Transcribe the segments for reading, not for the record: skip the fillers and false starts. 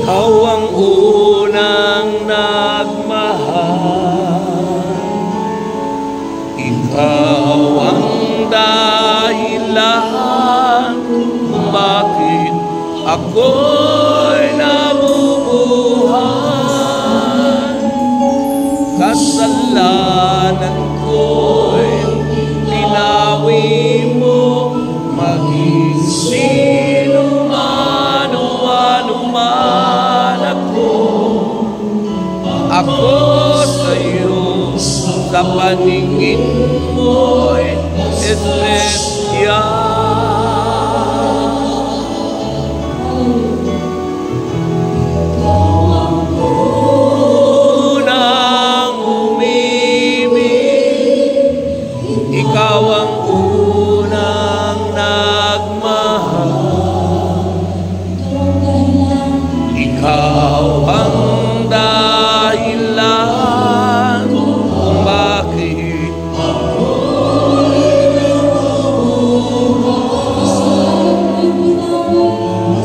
Ikaw ang unang nagmahal, ikaw ang dahilan kung bakit ako'y nabubuhay. Kasalanan ko'y tinawi mo, maging sino man o anuman ako sa'yo, sa paningin mo'y espesyal. Ikaw ang unang nagmahal, ikaw ang dahilan kung bakit ako'y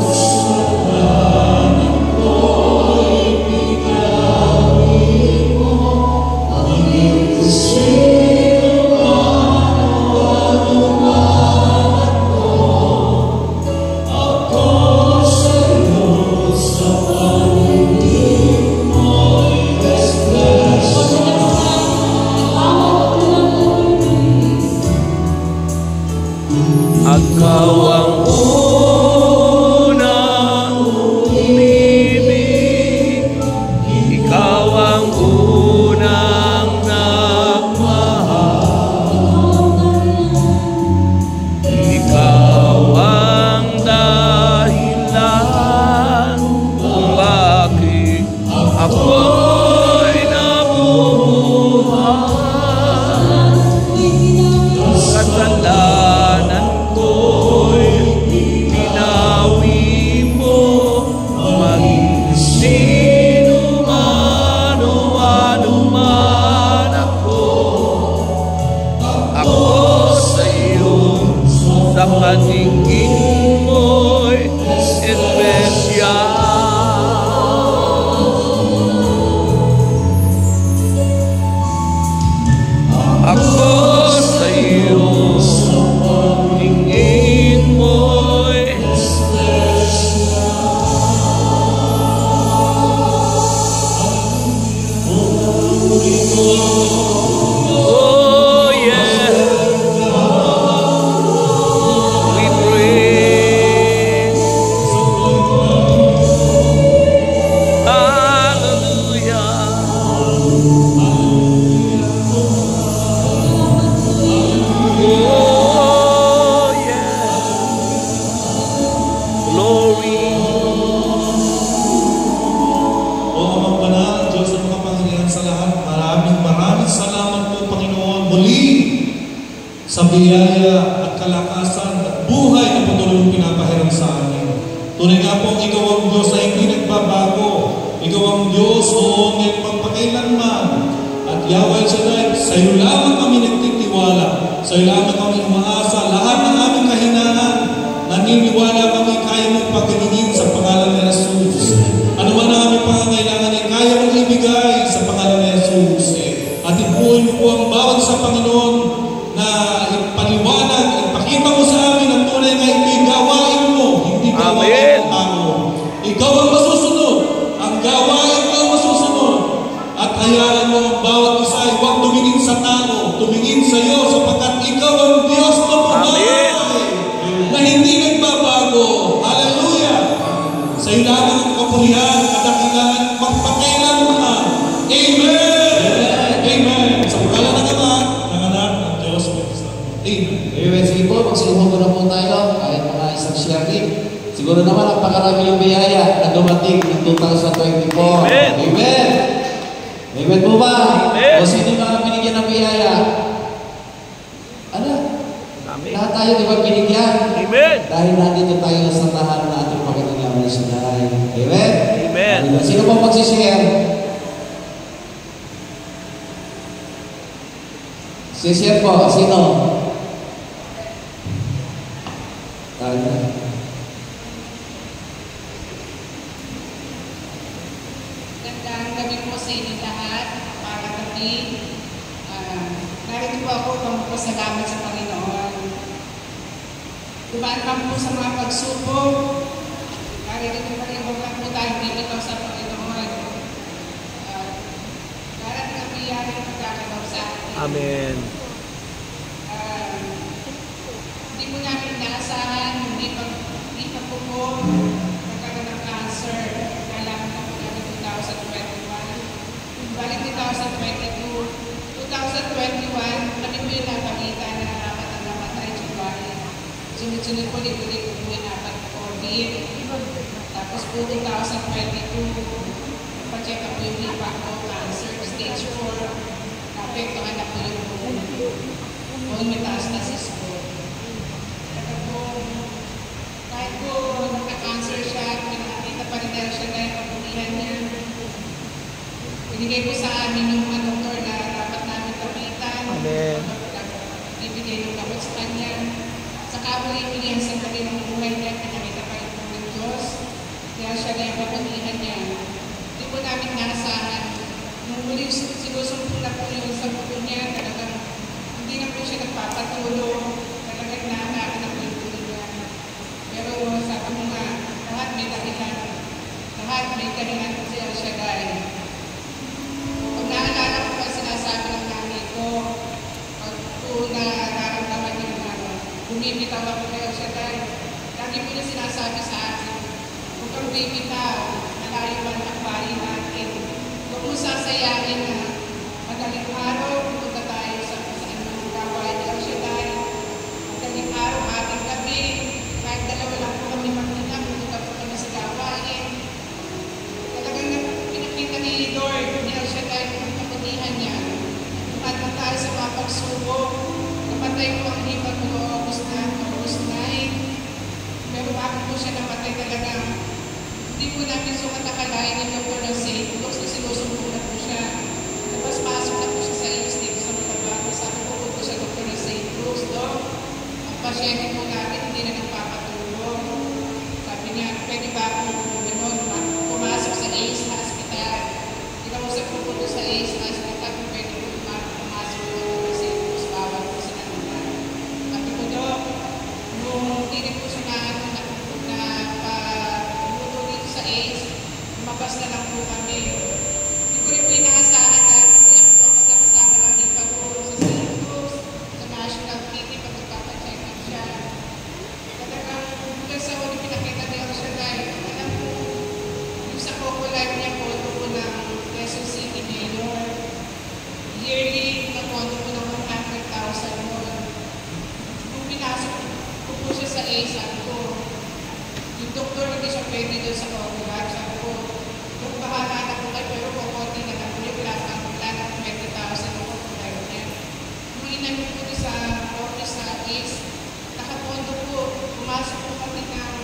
kasalanan ko'y bigyan mo, maging ikaw ang unang umibig, ikaw ang unang nagmahal, ikaw ang dahilan kung bakit ako'y nabubuhay. Kasalanan sa paningin mo'y espesyal. Ako sa'yo, sa paningin mo'y espesyal. Oh yeah. Sa biyaya at kalakasan at buhay na patuloy pinapahiram sa amin. Tunay nga po, ikaw ang Diyos na hindi nagbabago. Ikaw ang Diyos noong ngayon magpakailanman. At Yahweh Shaddai, sa iyo lamang kami nagtitiwala. Sa iyo lamang kami umaasa. Lahat ng aming kahinaan, naniniwala kami kaya mong pagkainin sa pangalan ni Jesus. Ano man ang aming pangangailangan ay kaya mong ibigay sa pangalan ni Jesus. At ipuin mo po ang bawat sa Panginoon na ipaliwanag, ipakita mo sa amin ang tunay na hindi gawain mo, hindi gawain ng tao. Ikaw ang masusunod, ang gawain mo ang masusunod. At hayaan mo ang bawat isa ay huwag tumingin sa tao, tumingin sa iyo, sapagkat ikaw ang Diyos na buhay, na hindi nagbabago. Hallelujah! Sa iyo lamang ang kapurihan, kadakilaan, magpakailanman. Amen! Amen! Sa pangalan ng Ama, ng Anak, ng Diyos. Amen. Amen. Sige po, magsiluho na po tayo kahit mga isang sharing. Siguro naman ang pakarami yung biyaya na dumating ng 2024. Amen. Amen. Amen po ba? Amen. O sino ba binigyan ng biyaya? Ano? Amen. Lahat tayo di ba binigyan? Amen. Dahil nandito tayo sa tahanan na ating Panginoon sa dahay. Amen. Amen. Sino po magsishare? Sishare po. Sino? Tanya. Gandang gabi po sa inyo lahat. Para kami, narito po ako upang magpasalamat sa Panginoon. Dumaan man po sa mga pagsubok, narito pa rin huwag lang po tayo bibitaw sa Panginoon. Darating ang biyayang pagkakalaw sa atin. Amen. Hindi po namin inaasahan, hindi pa po nagkaroon ng cancer. Kailangan na po namin 2021. Balik 2022. 2021, kami po yung nabalita na dapat ang namatay July. Sunod-sunod po dito po yung dapat COVID. Tapos po 2022, pa-check up po yung lipa ko, cancer, stage 4. Naapektuhan na po yung bone metastasis po. Kahit po nagka-cancer siya, pinakita pa rin dahil siya dahil pagpulihan niya. Binigay po sa amin yung mga doktor na dapat namin kapitan. Amen. Bibigay yung gamot sa kanya. Sa kabuli-bulihan sa gabi ng buhay niya, pinakita pa rin po ng Diyos. Dahil siya na yung pagpulihan niya. Hindi po namin naasahan. Nung muli sinusumpo na po yun sa buto niya, talagang hindi na po siya nagpapatulong. Talagang naakaan na po yung buto niya. Pero sabi mo nga, lahat may dahilan. Lahat may dahilan kasi ang siya dahil. Pag naalala ko pa sinasabi ng nanay ko, pag po nararamdaman yung bumibitaw ako kayo siya dahil, lagi po niya sinasabi sa akin, huwag kang bibitaw, malayo man ang bahay natin. Huwag mo sasayain na madaling araw, pupunta tayo sa anong kawain niya siya dahil, madaling araw, ating gabi, kahit dalawa lang po kami magtina, pupunta po kami sa kawain. Talagang pinakita ni Lord, niya siya dahil kung kapatihan niya. Tumatang tayo sa mga pagsubok. Napatay ko ang hipag ko August 9. Pero bakit po siya napatay talaga? Hindi po namin sukat akalain ng Dr. ng St. Luke's na sinusumpo na po siya. Tapos pasok na po siya sa dito sa Matabago. Sabi po po siya Dr. ng St. Luke's, no? Ang pasyente po namin hindi na nagpapatulong. Sabi niya, pwede ba ako pumasok sa ACE Hospital? Kinausap po po sa ACE Hospital kung pwede po pumasok po sa St. Luke's. Bawal po sa kanila. Sabi ko, Dok, nung hindi po siya sa AIDS, lumabas na lang po kami. Hindi ko rin po inaasahan na kasi ako kasama lang din pag-uuro sa St. Luke's, sa National TV, pag nagpapacheck up siya. Talagang hanggang sa huli pinakita niya siya dahil alam po, yung sa Coco Live niya po, ito po ng Quezon City Mayor. Yearly, napondo po ng 100,000 mo. Kung pinasok ko po siya sa AIDS, sabi ko, yung doktor hindi siya pwede doon sa Coco-Lab. Sabi ko, kung bahala na po kayo, pero kukunti na lang po yung plan ng 20,000 na Coco-Lab niya. Nung inanong po doon sa office sa ACE, nakapondo po, pumasok po kami ng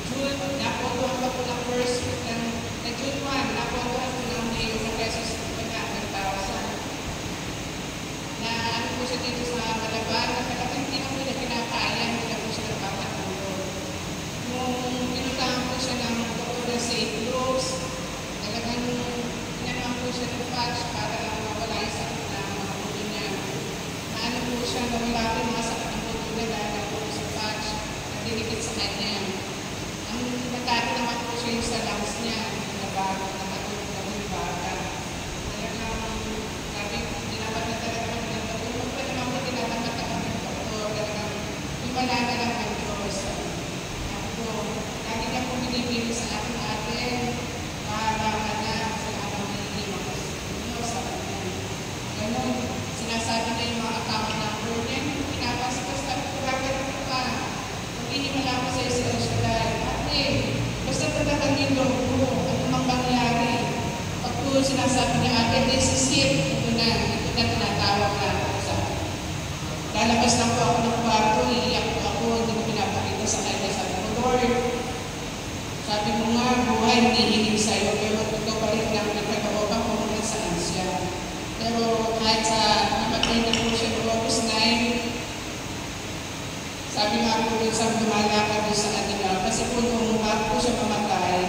June, napondohan pa po ng first week ng June 1, napondohan po ng mayor ng Quezon City 100,000. Na ano po siya dito sa Malaban, na talagang hindi na po niya kinakaya, hindi na po siya nagpapatulong. Nung pinutahan po siya ng Dr. ng St. Luke's, talagang pinanahan po siya ng patch para mawala yung sakit na mga puto niya. Naano po siya, nawala po yung mga sakit ng puto niya dahil po sa patch na dinikit sa kanya. Ang natari naman po siya yung sa lungs niya, nabago, nakatulog na yung baga. Talagang, sabi, dinapat na talaga kami ng doktor. Huwag pa naman po dinapat na kami ng doktor. Talagang, himala na lang ang Diyos. Lagi niya po binibili sa ating ate, mahaba na sa ating nililimos. Ano sa kanya? Ganun, sinasabi niya yung mga account number niya, pinapaspas na po gagawin pa. Maghihimala ko sa isa siya dahil, ate, basta talagang yung loob ko, ano mang mangyari. Pag po sinasabi niya, ate, this is it. Ito na tinatawag na ako sa lalabas lang po ako ng kwarto, iiyak po ako, hindi ko pinapakita sa kanya. Sabi ko, Lord, sabi mo nga, buhay hindi hiling sa'yo, pero ito pa rin lang nagkakaroon ko kung saan siya. Pero kahit sa namatay na po siya noong August 9, Sabi nga po doon sa lumalakad doon sa kanila, kasi po nung bago po siya mamatay,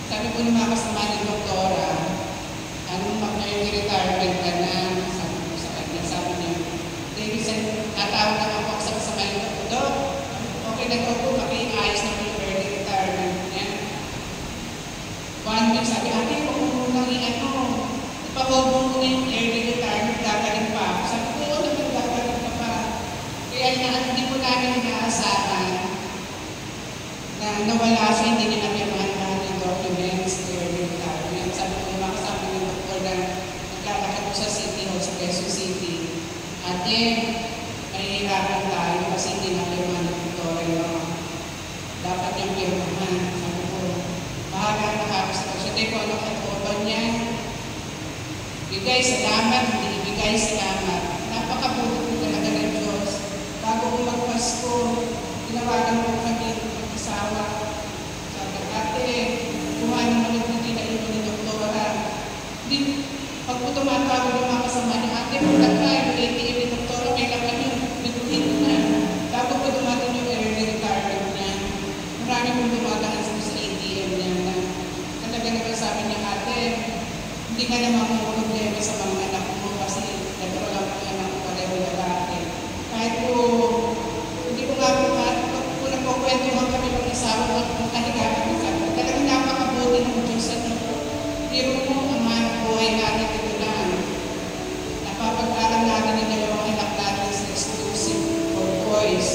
sabi po nung mga kasama ng doktora, anong mag-retirement ka na, sabi po sa kanya, sabi niya, David, tatawag na ako sa kasama ng doktor, okay na po, makiayos na po yung early retirement niya. One week, sabi, ate, huwag mo nang ipahod mo muna yung early retirement, gagaling pa ako. Sabi ko, oo naman, gagaling ka pa. Kaya hindi po namin inaasahan na nawala siya, hindi niya napirmahan ng documents, early retirement. Sabi ko, makasama ng doktor na naglalakad po sa City Hall, sa Quezon City. Ate, mahihirapan tayo kasi hindi napirmahan ng doktor yung dapat niyang pirmahan. Sabi ko, bahala na ako sa siya. Hindi ko ano katulad niya. Bigay salamat, hindi ibigay salamat. Napakabuti po talaga ng Diyos. Bago ko magpasko, tinawagan ko kami mag-asawa. Sabi, ate, kuha naman yung hindi na ino ni doktora. Pag po tumatawag yung mga kasama niya, ate, mula ka, yung ATM ni doktora, may laman yun, bituhin na. Bago po dumating yung early retirement niya, marami pong dumadaan sa ATM niya na talaga nagsasabi niya, ate, hindi ka naman mo problema sa mga anak mo kasi nagkaroon lang po yung anak mo pareho lalaki. Kahit po, hindi ko nga po kung nagkukwentuhan kami mag-isawa kung kanigapan ng sabi. Talagang napakabuti ng Diyos at pero po ang mga buhay natin ito lang. Napapag-aral natin yung dalawang anak natin sa exclusive for boys.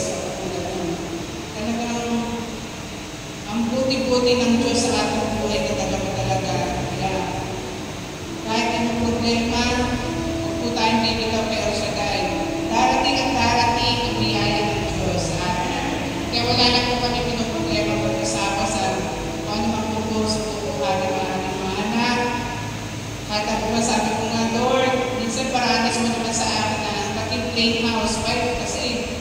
Talagang ang buti-buti ng Diyos sa ating buhay na talaga. Kahit anong problema, huwag po tayong bibitaw kay El Shaddai. Darating at darating ang biyaya ng Diyos sa atin. Kaya wala na po kami pinoproblema pag-asawa sa kung ano man po sa tutuhanin ng ating mga anak. Kahit ako masabi ko nga, Lord, minsan paranas mo naman sa akin na maging plain housewife kasi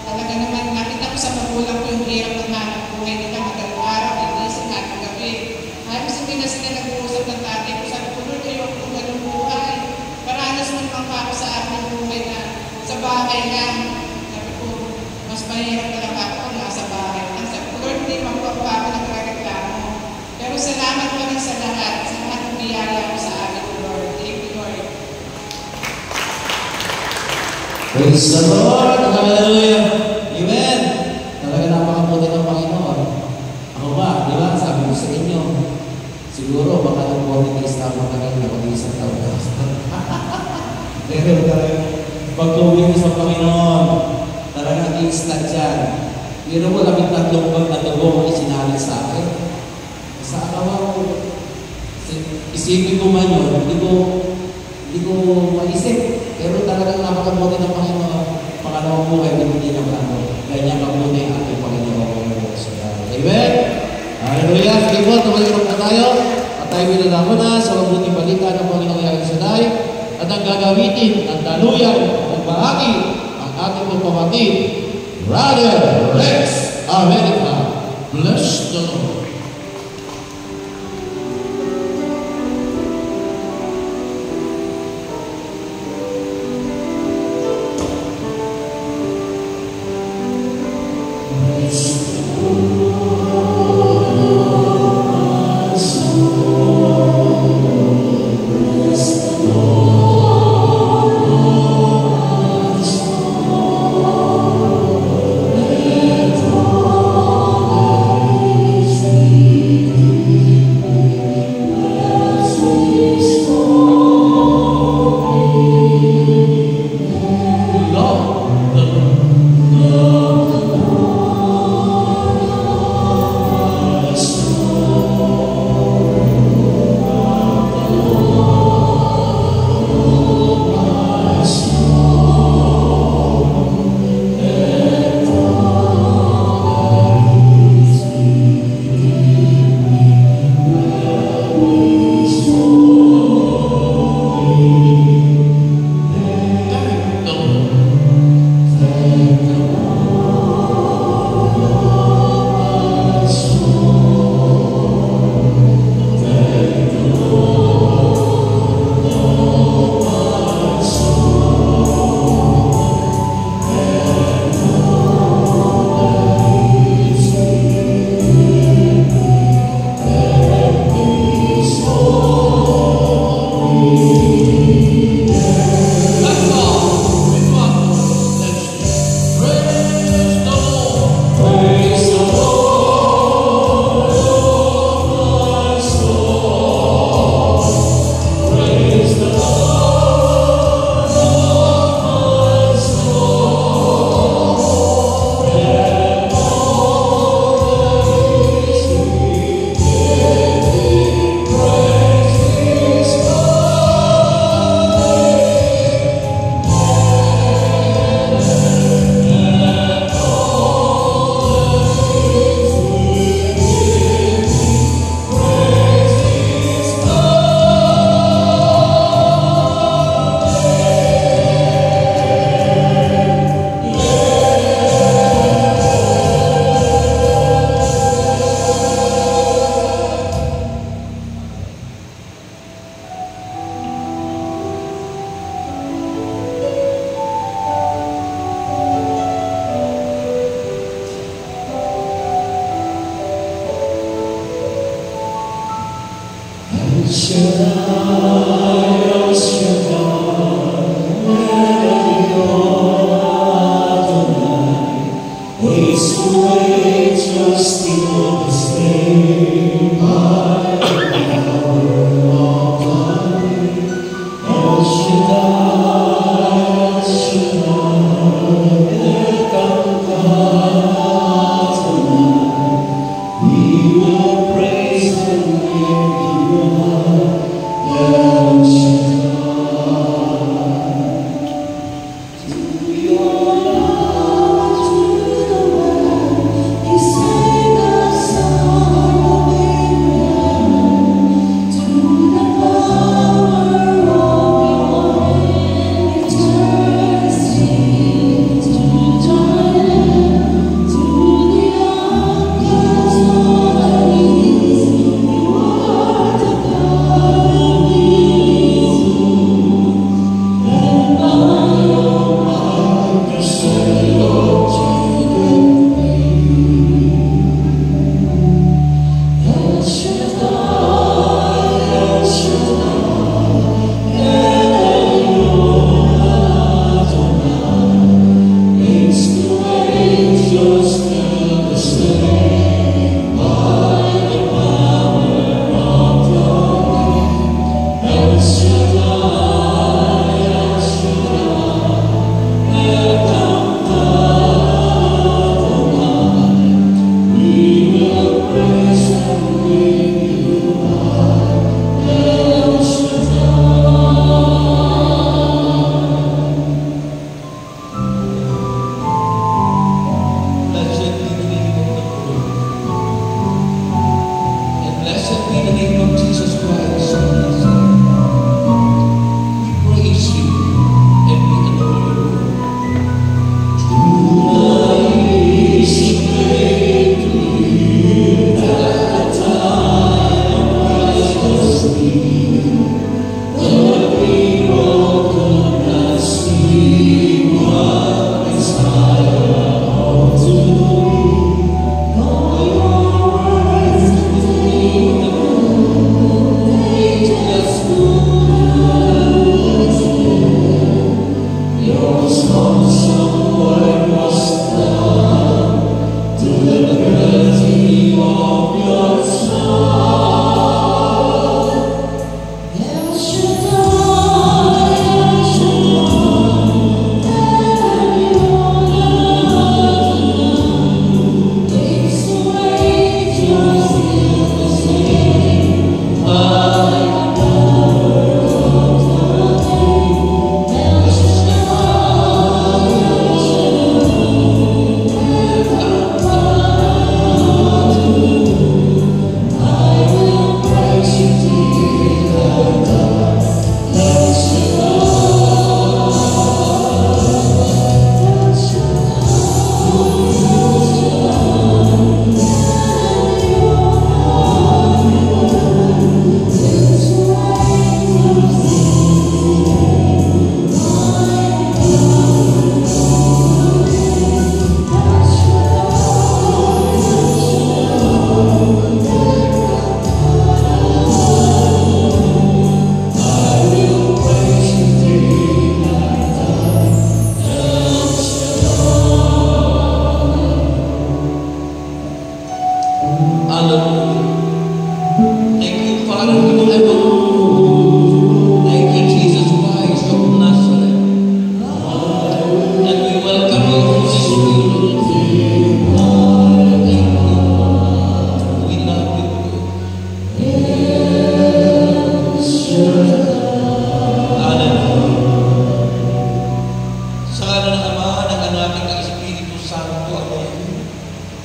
talaga naman nakita ko sa magulang ko yung hirap ng hanap buhay nila madalang araw, inisip natin gabi. Halos sabi na sila nag-uusap ng tatay ko, sabi ko, Lord, ayoko kong ganun buhay. Paranas mo naman pa ako sa aking buhay na sa bahay lang. Sabi ko, mas mahirap talaga ako nasa bahay lang. Sabi ko, Lord, hindi man po ako nagreklamo. Pero salamat pa rin sa lahat ng biyaya ko sa akin, Lord. Thank you, Lord. Praise the Lord! Hallelujah! Amen! Talaga napakabuti ng Panginoon. Ako ba, di ba? Sabi ko sa inyo, siguro baka nung 40 days na matagal na mag-iisang taon na. Pero talaga, pagtubig sa Panginoon, talagang instant yan. Pero mo, 13 bag na dugo ang isinalin sa akin. Sa akaw ko, isipin ko man yun, hindi ko maisip. Pero talagang napakabuti ng Panginoon. Pangalawang buhay, hindi naman ako. Ganyan kabuti ang ating Panginoon. Amen? Hallelujah! Sige po, tumalikot na tayo. At tayo binalaman na sa mabuting balita ng Panginoong El Shaddai at ang gagamitin ng daluyan at bahagi ang ating pagpapatid, Brother Rex America. Bless the Lord. Praise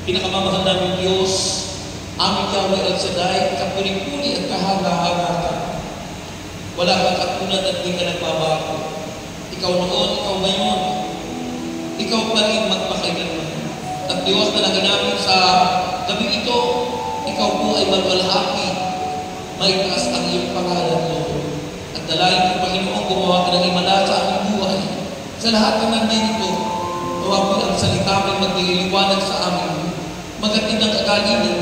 pinakamamahal namin Diyos, aming Yahweh El Shaddai, kapuri-puri at kahanga-hanga. Wala kang katulad at di ka nagbabago. Ikaw noon, ikaw ngayon, ikaw pa rin magpakailanman. At Diyos talaga namin sa gabi ito, ikaw po ay magwalhati, maitaas ang iyong pangalan, Lord. At dalayan ko, Panginoon, gumawa ka ng himala sa aming buhay. Sa lahat ng nandito, nawa po ang salita may magliliwanag sa amin, magatid ang kagalingan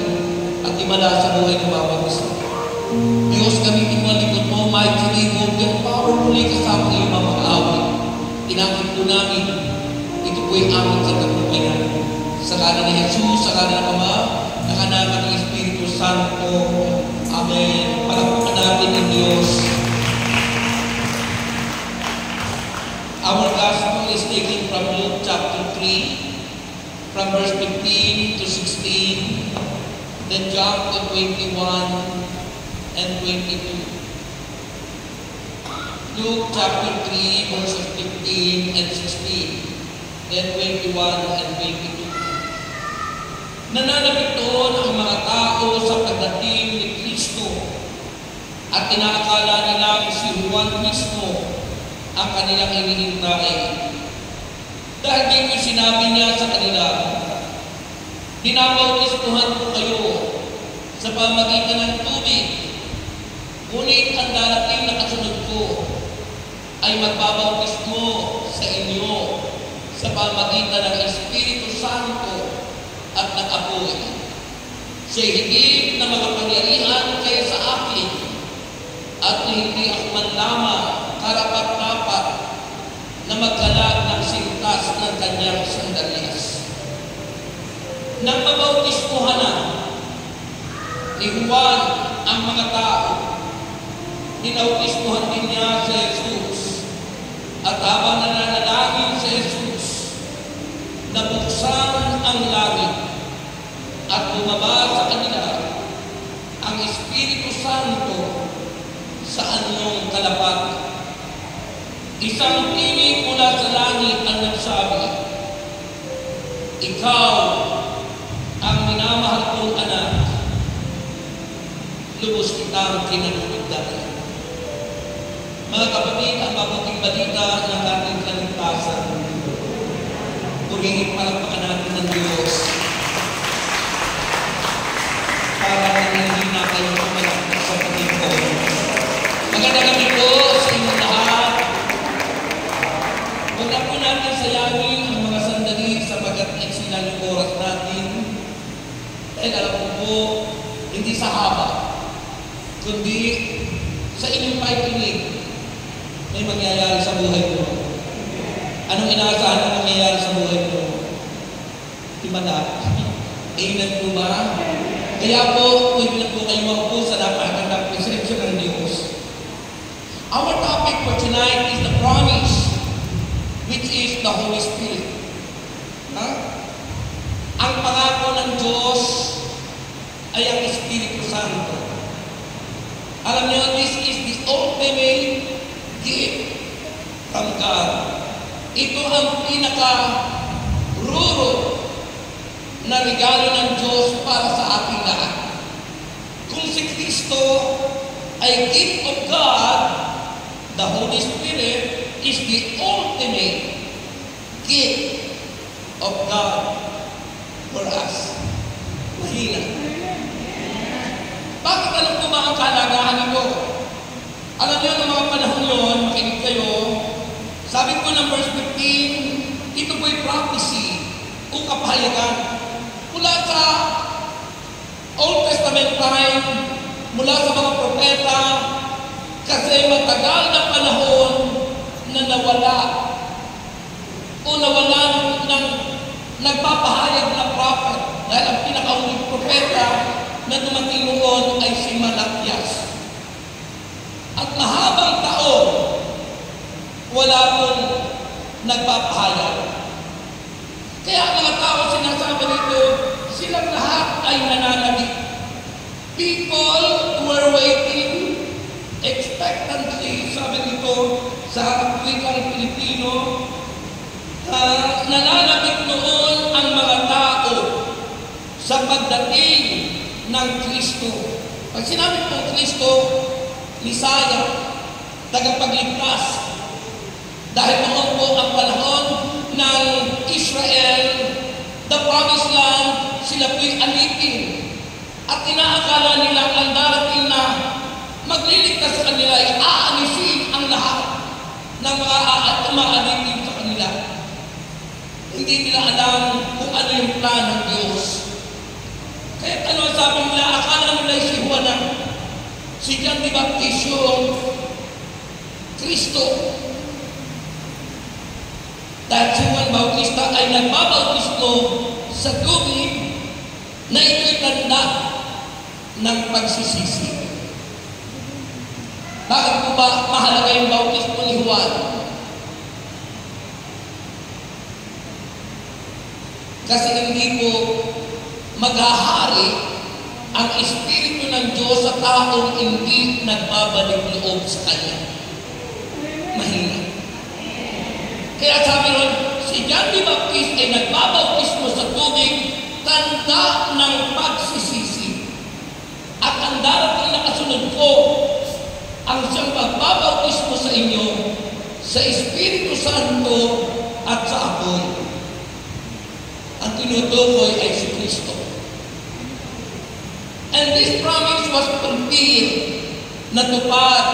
at himala sa buhay ng bawat isa. Diyos, gamitin mo ang likod mo, mighty name mo, yung powerfully kasama ng iyong mga awit. Tinakot po namin, ito po yung aming katapunan. Sa kanan ni Jesus, sa kanan ng Ama, nakanaman ng Espiritu Santo. Amen. Palapakan natin ang Diyos. Our gospel is taken from Luke chapter 3, from verse 15 to 16, then jump to 21 and 22. Luke chapter 3, verses 15 and 16, then 21 and 22. Nananabik doon ang mga tao sa pagdating ni Kristo at inaakala nila si Juan mismo ang kanilang hinihintay. Dahil dito sinabi niya sa kanila, dinabautismuhan ko kayo sa pamagitan ng tubig, ngunit ang darating na kasunod ko ay magbabautismo sa inyo sa pamagitan ng Espiritu Santo at ng apoy. Siya'y higit na makapangyarihan kaya sa akin at hindi ako man lamang karapat-dapat na magkalag ng sintas ng kanyang sandalyas. Nang mabautismuhan na ni Juan ang mga tao, dinautismuhan din niya si Jesus. At habang nananalangin si Jesus, nabuksan ang langit at bumaba sa kanila ang Espiritu Santo sa anyong kalapag. Isang tinig mula sa langit ang nagsabi, "Ikaw ang minamahal kong anak, lubos kitang kinalulugdan." Mga kapatid, ang mabuting balita ng ating kaligtasan. Purihin palakpakan natin ng Diyos para hindi na kayo pumalakpak sa Panginoon. Magandang gabi po sa inyong lahat. Huwag na po natin sayangin ang mga sandali sapagkat sila yung oras natin. Dahil alam ko po, hindi sa haba, kundi sa inyong pakikinig may mangyayari sa buhay mo. Anong inaasahan na mangyayari sa buhay mo? Himala. Amen po ba? Kaya po, pwede na po kayo maupo sa napakagandang presensya ng Diyos. Our topic for tonight is the promise, which is the Holy Spirit. Ang pangako ng Diyos ay ang Espiritu Santo. Alam niyo, this is the ultimate gift from God. Ito ang pinaka-ruro na regalo ng Diyos para sa ating lahat. Kung si Kristo ay gift of God, the Holy Spirit is the ultimate gift of God for us. Mahina. Bakit alam ko ba ang kalagahan nito? Alam niyo, ng mga panahon yun, makinig kayo, sabi ko ng verse 15, ito po'y prophecy o kapahayagan. Mula sa Old Testament time, mula sa mga propeta, kasi matagal na panahon na nawala ng nagpapahayag na prophet. Dahil ang pinakauling propeta na dumating noon ay si Malakias. At mahabang taon, wala pong nagpapahayag. Kaya ang mga tao sinasabi dito, silang lahat ay nananabik. People were waiting expectantly, sabi dito sa wikang Pilipino, nananabik noon ang mga tao sa pagdating ng Kristo. Pag sinabi po Kristo, Misaya, tagapagligtas. Dahil noon po ang panahon ng Israel, the promised land, sila po'y alipin. At inaakala nila ang darating na magliligtas sa kanila ay aanisin ang lahat ng mga umaalipin sa kanila. Hindi nila alam kung ano yung plan ng Diyos. Kaya ano sabi nila, akala nila si Juan Si John the Baptist yung Kristo. Dahil si Juan Bautista ay nagbabautismo sa tubig na ito'y tanda ng pagsisisi. Bakit po ba mahalaga yung bautismo ni Juan? Kasi hindi po maghahari ang Espiritu ng Diyos sa taong hindi nagbabalik loob sa Kanya. Mahina. Kaya sabi ron, si John the Baptist ay nagbabautismo sa tubig, tanda ng pagsisisi. At ang darating na kasunod ko, ang siyang magbabautismo sa inyo, sa Espiritu Santo at sa apoy. Ang tinutukoy ay si Kristo. And this promise was fulfilled, natupad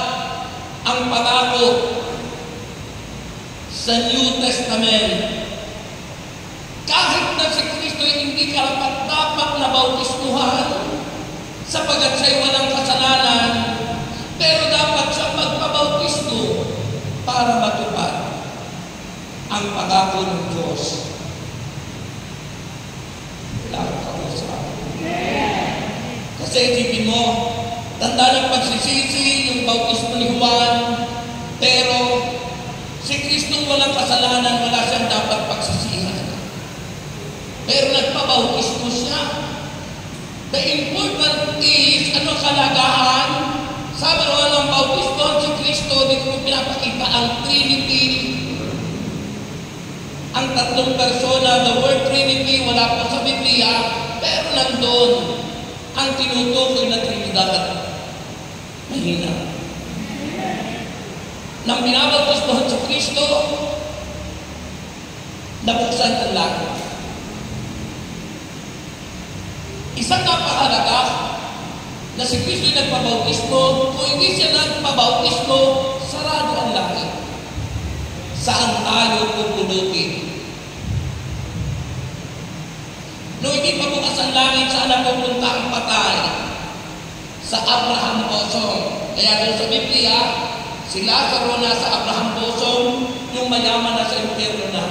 ang pangako sa New Testament. Kahit na si Kristo ay hindi karapat-dapat na bautismuhan sapagkat siya'y walang kasalanan, pero dapat siyang magpabautismo para matupad ang pangako ng Diyos. Wala ka sa akin. Kasi isipin mo, tanda ng pagsisisi yung bautismo ni Juan, pero si Kristo walang kasalanan, wala siyang dapat pagsisihan. Pero nagpabautismo siya. The important is, ano kalagahan? Sabi naman ng bautismo si Kristo, dito ko pinapakita ang Trinity. Ang tatlong persona, the word Trinity, wala po sa Biblia, pero nandun ang tinutukoy na Trinidad. Mahina. Nang binabautismohan si Kristo, nabuksan ang langit. Isang napakahalaga na si Kristo ay nagpabautismo, kung hindi siya nagpabautismo, sarado ang langit. Saan tayo pupulutin? Noong hindi pa bukas ang langit, saan na pupunta ang patay? Sa Abraham bosom. Kaya doon sa Biblia, si Lazaro na sa Abraham bosom, yung mayaman na sa impyerno na.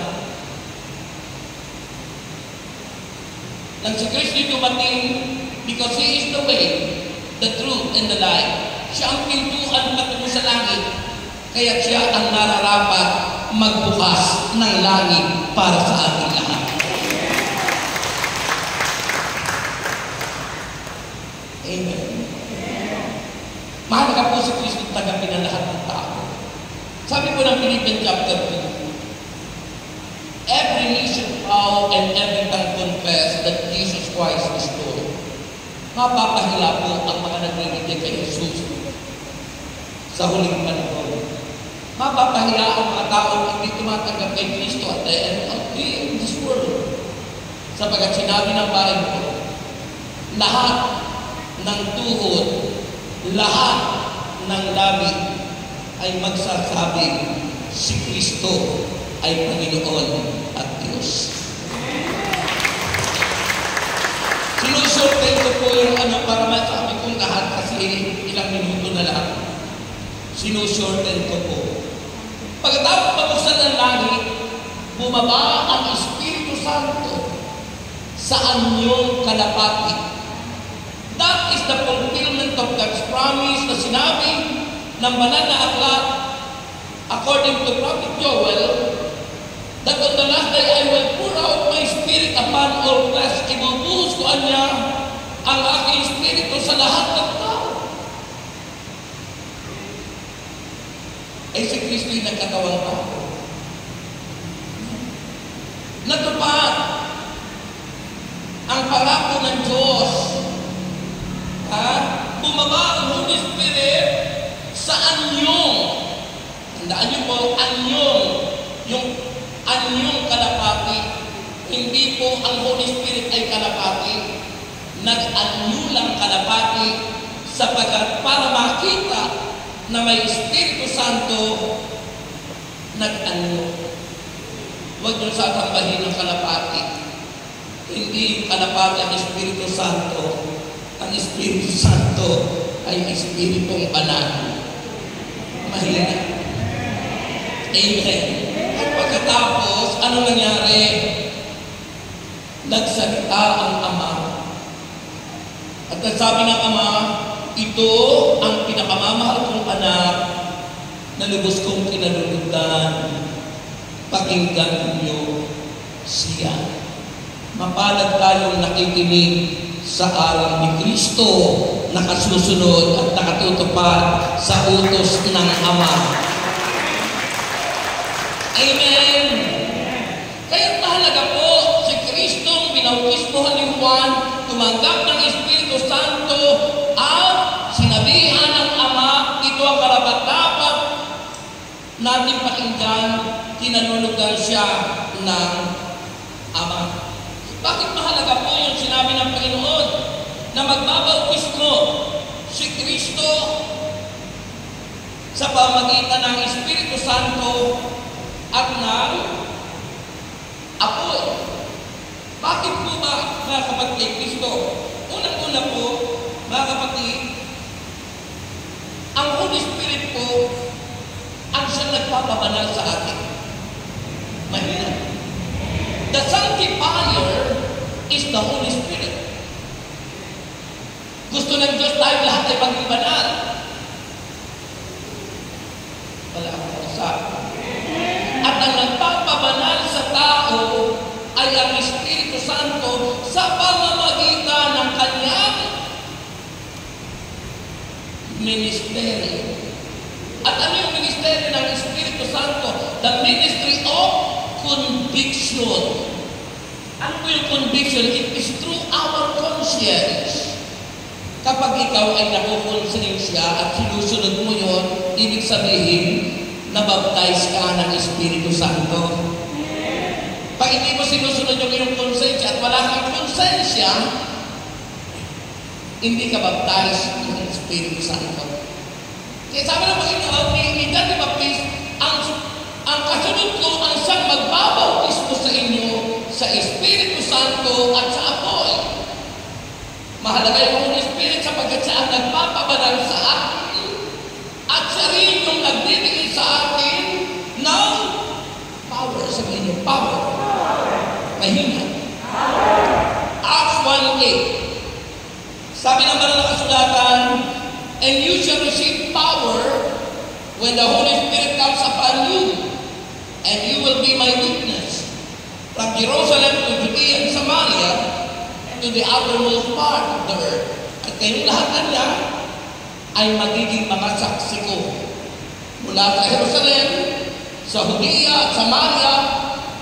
Nang si Kristo dumating, because He is the way, the truth, and the life. Siya ang pintuan patungo sa langit. Kaya siya ang nararapat magbukas ng langit para sa ating lahat. Amen. Mahalaga po si Kristo tagapin ang lahat ng tao. Sabi po ng Philippians chapter 2, every knee should bow and every tongue confess that Jesus Christ is Lord. Mapapahila po ang mga nagrinig kay Jesus sa huling panahon. Mapapahila ang mga taong hindi tumatanggap kay Kristo at the end of this world. Sapagat sinabi ng Bible, lahat ng tuhod, lahat ng labi ay magsasabing si Kristo ay Panginoon at Diyos. Sinusurvey ko po yung para masabi kong lahat kasi ilang minuto na lang. Sinusurvey ko po. Pagkatapos mabuksan ng langit, bumaba ang Espiritu Santo sa anyong kalapati. That is the fulfillment of God's promise na sinabi ng banal na aklat according to Prophet Joel, that on the last day I will pour out my spirit upon all flesh. Ibubuhos ko niya ang aking espiritu sa lahat ng tao. Ay si Kristo'y nagkatawang tao. Natupad ang pangako ng Diyos. Bumaba ang Holy Spirit sa anyong. Tandaan niyo po, anyong. Yung anyong kalapati. Hindi po ang Holy Spirit ay kalapati. Nag-anyo lang kalapati sapagkat para makita na may Espiritu Santo, nag-anyo. Huwag niyo sasambahin ng kalapati. Hindi kalapati ang Espiritu Santo. Ang Espiritu Santo ay Espiritong Banal. Mahina. Amen. At pagkatapos, ano nangyari? Nagsalita ang Ama. At nagsabi ng Ama, ito ang pinakamamahal kong anak na lubos kong kinaluludan. Pakinggan niyo siya. Mapalad tayong nakikinig sa aral ni Kristo, nakasusunod at nakatutupad sa utos ng Ama. Amen! Kaya mahalaga po, si Kristong binautismohan ni Juan, tumanggap ng Espiritu Santo at sinabihan ng Ama, ito ang karapat-dapat natin pakinggan, kinanulugan siya ng Ama. Bakit mahalaga po yung sinabi ng Panginoon na magbabautismo si Kristo sa pamagitan ng Espiritu Santo at ng apoy? Bakit po ba, mga kapatid, Kristo? Unang-una po, mga kapatid, ang Holy Spirit po ang siyang nagpapabanal sa atin. Mahina. The Sanctifier is the Holy Spirit. Gusto ng Diyos tayo lahat ay maging banal. Wala akong kasabi. At ang nagpapabanal sa tao ay ang Espiritu Santo sa pamamagitan ng kanyang ministeryo. At ano yung ministeryo ng Espiritu Santo? The ministry of conviction. Ano po yung conviction? It is through our conscience. Kapag ikaw ay nakukonsensya at sinusunod mo yun, ibig sabihin, nabaptize ka ng Espiritu Santo. Pag hindi mo sinusunod yung iyong konsensya at wala kang konsensya, hindi ka baptize ng Espiritu Santo. Kaya sabi ng Panginoon, ni John the Baptist, ang kasunod ko ang siyang magbabautismo sa inyo sa Espiritu Santo at sa apoy. Mahalaga yung Holy Spirit sapagkat siya ang nagpapabanal sa atin at siya rin yung nagbibigay sa atin ng power. Sabihin niyo, power. Mahina. Acts 1:8. Sabi ng banal na kasulatan, and you shall receive power when the Holy Spirit comes upon you, and you will be my witness from Jerusalem to Judea and Samaria to the outermost part of the earth. At kayong lahat niya ay magiging mga saksi ko mula sa Jerusalem, sa Judea at Samaria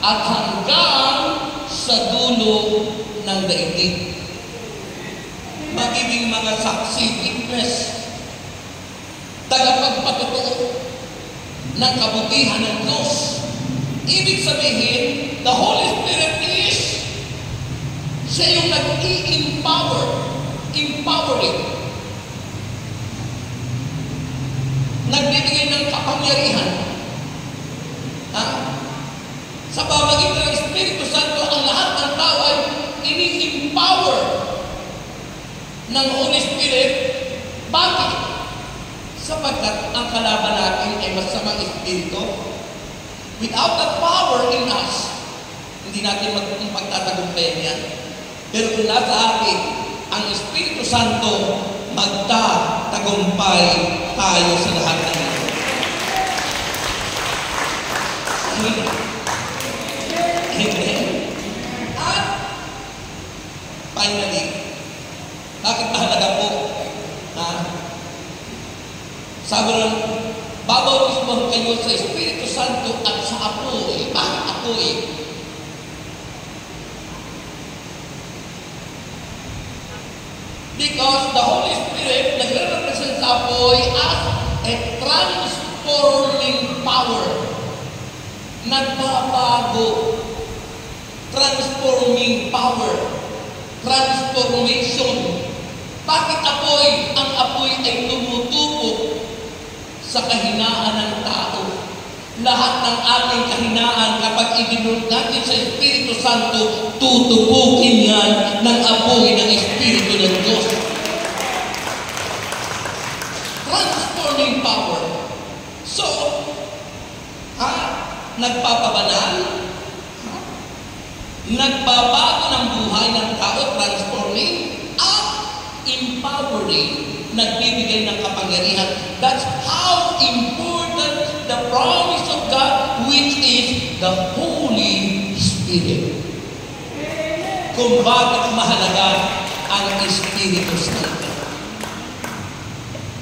at hanggang sa dulo ng daigdig. Magiging mga saksi, witness, tagapagpatotoo ng kabutihan ng Diyos. Ibig sabihin, the Holy Spirit is siya yung nag-i-empower, empowering. Nagbibigay ng kapangyarihan. Sa pamagitan ng Espiritu Santo, ang lahat ng tao ay ini-empower ng Holy Spirit. Bakit? Sapagkat ang kalaban natin ay masamang espiritu. Without that power in us, hindi natin magtatagumpayan yan. Pero kung nasa atin ang Espiritu Santo, magtatagumpay tayo sa lahat ng ito. Amen. At finally, bakit mahalaga po? Sabi rin, babautismohan kayo sa Espiritu Santo at sa apoy. Bakit apoy? Because the Holy Spirit nagre-represent sa apoy as a transforming power. Nagbabago. Transforming power. Transformation. Bakit apoy? Ang apoy ay tumutupo sa kahinaan ng tao. Lahat ng ating kahinaan, kapag ibinulog natin sa Espiritu Santo, tutupukin yan ng apoy ng Espiritu ng Diyos. nagpapabanal, nagbabago ng buhay ng tao, transforming, at empowering, nagbibigay ng kapangyarihan. That's how important the promise of God, which is the Holy Spirit. Kung bakit mahalaga ang Espiritu Santo.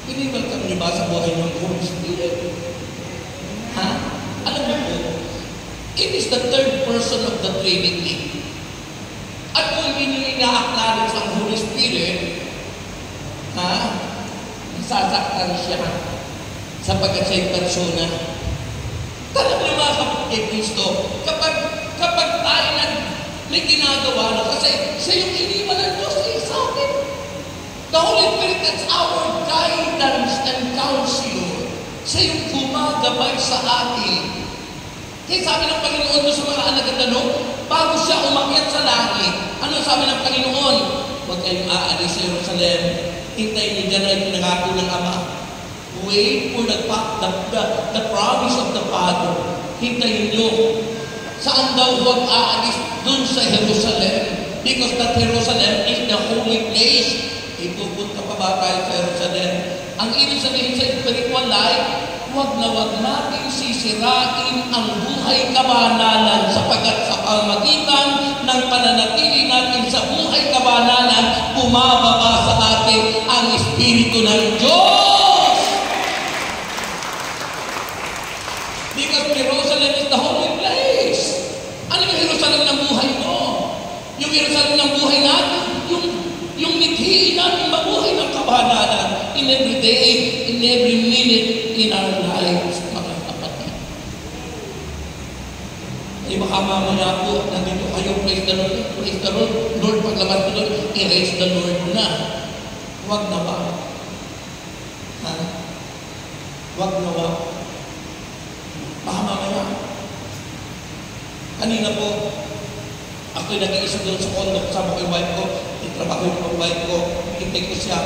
Pinibal niyo ba sa buhay ng Holy Spirit? Ha? Alam mo po, it is the third person of the Trinity. At kung hindi nyo ina-acknowledge ang Holy Spirit, nasasaktan siya sapagkat siya'y persona. Talagang mga kapatid kay Kristo, kapag tayo may ginagawa na kasi siya yung iniwan ng Diyos sa atin. The Holy Spirit is our guidance and counselor. Siya yung gumagabay sa atin. Kaya sabi ng Panginoon doon sa mga anak at tanong, bago siya umakyat sa langit, ano sabi ng Panginoon? Huwag kayong aalis sa Jerusalem. Hintayin niyo dyan ay pinangako ng Ama. Wait for the promise of the Father. Hintayin niyo. Saan daw huwag aalis? Doon sa Jerusalem. Because that Jerusalem is the holy place. Ipupunta pa ba tayo sa Jerusalem? Ang ibig sabihin sa spiritual life, huwag natin sisirain ang buhay kabanalan sapagkat sa pamagitan ng pananatili natin sa buhay kabanalan, bumababa sa atin ang Espiritu ng Diyos. Because Jerusalem is the holy place. Ano yung Jerusalem ng buhay mo? Yung Jerusalem ng buhay natin, yung mithiin natin mabuhay ng kabanalan in every day, in every minute in our lives, mga kapatid. Ay baka mamaya po, nandito kayo, praise the Lord, Lord, paglabas ko doon, i-raise the Lord na. Huwag na ba? Ha? Huwag na ba? Baka mamaya. Kanina po, ako'y nag-iisip doon sa condo, kasama ko yung wife ko, itrabaho yung wife ko, hintay ko siya.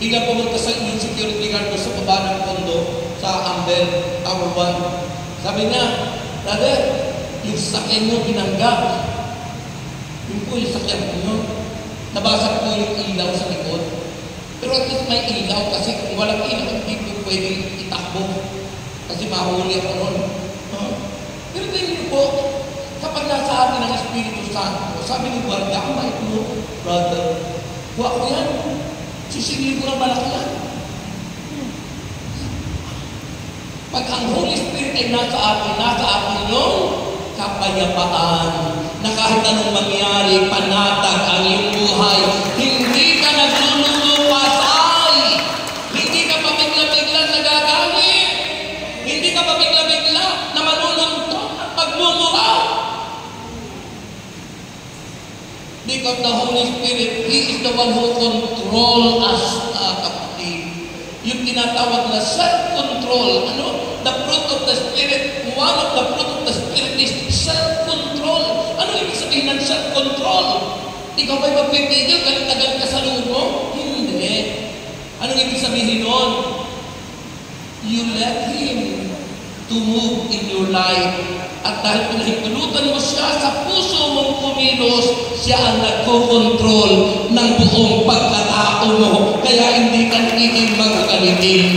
Bigla pumunta sa yung security guard ko sa baba ng condo, sa Amber, Tower 1. Sabi niya, brother, yung sakyan mo binangga. Yung po yung sakyan mo, nabasag po yung ilaw sa likod. Pero at least may ilaw kasi kung walang ilaw, hindi po pwedeng itakbo. Kasi mahuli ako nun. Pero tingin po, kapag nasa atin ang Espiritu Santo, sabi ni Guardia, ang bait mo, brother, huwag ko yan. Sisingin ko ng malaki yan. Pag ang Holy Spirit ay nasa atin yung kapayapaan na kahit anong mangyari, panatag ang iyong buhay. Hindi ka naglulupasay. Hindi ka pabigla-bigla sa gagamit. Hindi ka pabigla-bigla na manununtok at pagmumura. Because the Holy Spirit, He is the one who controls us, kapatid. Yung tinatawag na self-control. Ano? The fruit of the Spirit, one of the fruit of the Spirit is self-control. Ano ibig sabihin ng self-control? Ikaw ba'y magpipigil kahit tagal ka sa loob mo? Hindi. Ano ibig sabihin nun? You let Him to move in your life. At dahil pinahintulutan mo siya sa puso mong kumilos, siya ang nagkokontrol ng buong pagkatao mo. Kaya hindi ka nagiging magagalitin.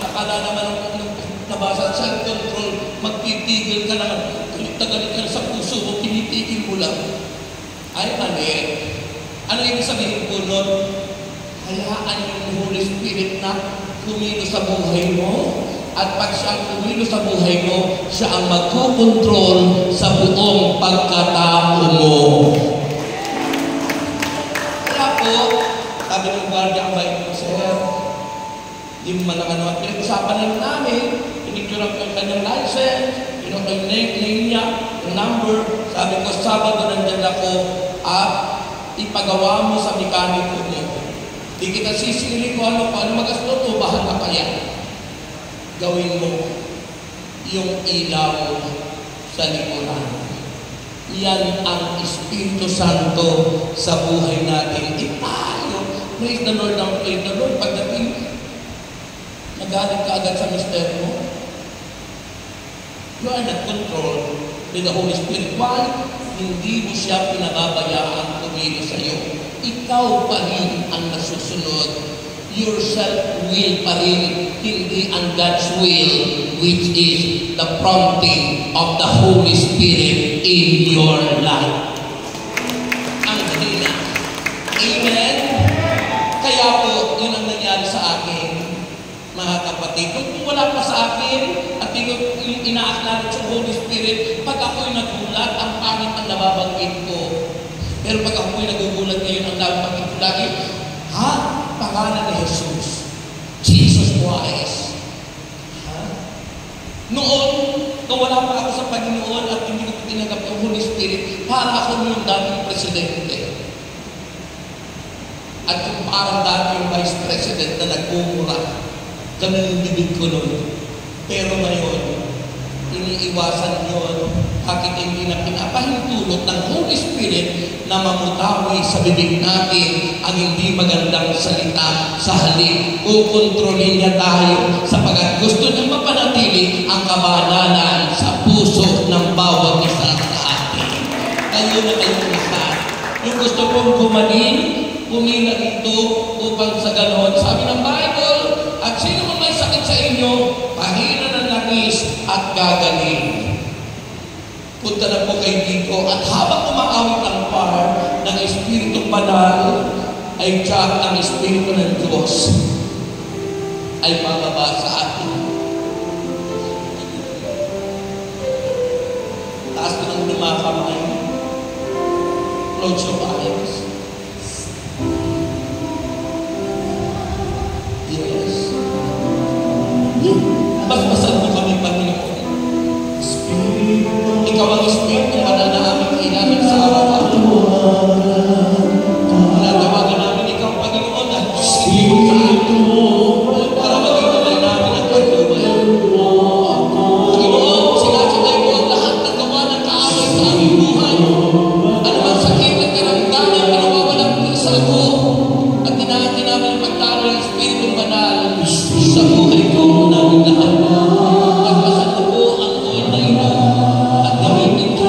Nakala naman nung nabasa self-control, magpipigil ka naman. Galit ka sa puso mo, pinitigil mo lang. Ay, mali. Ano ibig sabihin po nun? Hayaan yung Holy Spirit na kumilos sa buhay mo. At pag siya ang kumilos sa buhay mo, siya ang magkukontrol sa buong pagkatao mo. Kaya po, sabi ng Guardia, ang bait mo, sir, di mo man naman naman pinag-usapan lang namin, pinicturean ko yung kanyang license, yung name niya, yung number, sabi ko, Sabado nandyan ako, at ipagawa mo sa mekaniko mo. Di kita sisili ko ano magasto to, bahala ka yan. Gawin mo yung ilaw sa likuran. Yan ang Espiritu Santo sa buhay natin. Tayo, praise the Lord, praise the Lord. Pagdating, nagalit ka agad sa mister mo, You are not controlled with the Holy Spirit. Why? Hindi mo siya pinababayaan tumili sa iyo. Ikaw pa rin ang nasusunod. Your self-will pa rin, hindi ang God's will, which is the prompting of the Holy Spirit in your life. Ang kanina. Amen? Kaya po, yun ang nangyari sa akin, mga kapatid. Kung wala pa sa akin, at yung ina-acknowledge sa Holy Spirit, pag ako'y nagulat, ang pangit ang nababanggit ko. Pero pag ako'y nagugulat ngayon, ang nababanggit ko lagi, ha? Pangalan ni Jesus. Jesus Christ. Ha? Noon, kung wala pa ako sa Panginoon at hindi ko tinanggap ang Holy Spirit, para ako yung dating presidente. At yung parang dati yung vice president na nagmumura. Ganun yung bibig ko nun. Pero ngayon, iniiwasan yun. Bakit hindi na pinapahintulot ng Holy Spirit na mamutawi sa bibig natin ang hindi magandang salita sa halip. Kukontrolin niya tayo sapagat gusto niya mapanatili ang kabanalan sa puso ng bawat isa sa atin. Kayo na kayong lahat. Yung gusto kong gumaling, pumila rito upang sa ganon. Sabi ng Bible, at sino man may sakit sa inyo, pahina ng langis at gagaling. Punta na po kayo dito at habang umaawit ang par ng Espiritu Banal, ay tiyak ang Espiritu ng Diyos ay bababa sa atin. Taas ko ng lima kamay. Close your eyes. Yes. Basbasan mo kami, Panginoon. Ikaw ang Espiritu Banal na aming kailangan sa araw-araw. Natawagan namin ikaw, Panginoon, at Espiritu para maging naman namin ang pagbuhay. Panginoon, sinasabay mo ang lahat ng gawa ng kaaway sa aming buhay. Ano mang sakit at karamdaman, pinawawalang isa ko at tinahati namin ang pagtalo ng Espiritu Banal sa buhay ko namin lahat. Pagpasan mo po ang oil na ito at gamitin ko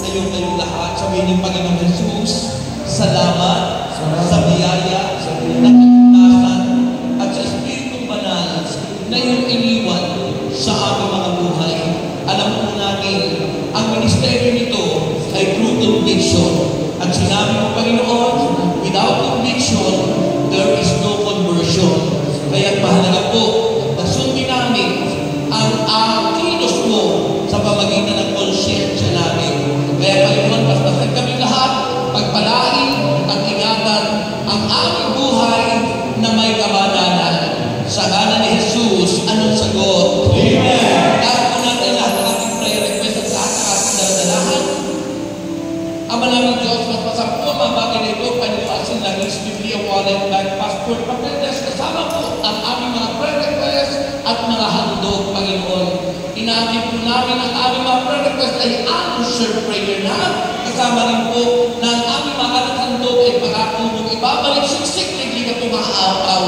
Kayong lahat, sabihin ng Panginoon Jesus, salamat sa biyaya, sa pinagkakitasan, at sa Espiritong Banal na iyong iniwan sa aming mga buhay. Alam po natin, ang ministeryo nito ay through conviction. At sinabi mo, Panginoon, without conviction, there is no conversion. Kaya mahalaga po na sundin namin ang kilos mo sa pamagitan ng konsyensya namin. Kaya Panginoon, bastasan kami lahat, pagpalain at ingatan ang aming buhay na may kabanalan. Sa ngalan ni Jesus, anong sagot? Amen! Dahil po natin lahat ng ating prayer request at lahat ng ating daladalahan. Ama namin Diyos, magpasang po ang mga bagay na ito, paniwasin lang yung Biblia, wallet, bag, passport, papeles, kasama po ang aming mga prayer request at mga handog, Panginoon. Inamin po namin ang aming mga prayer request ay answer prayer na. Kasama rin po na ang aming mga handog ay pangako mong ibabalik siksik na hindi na po maaapaw.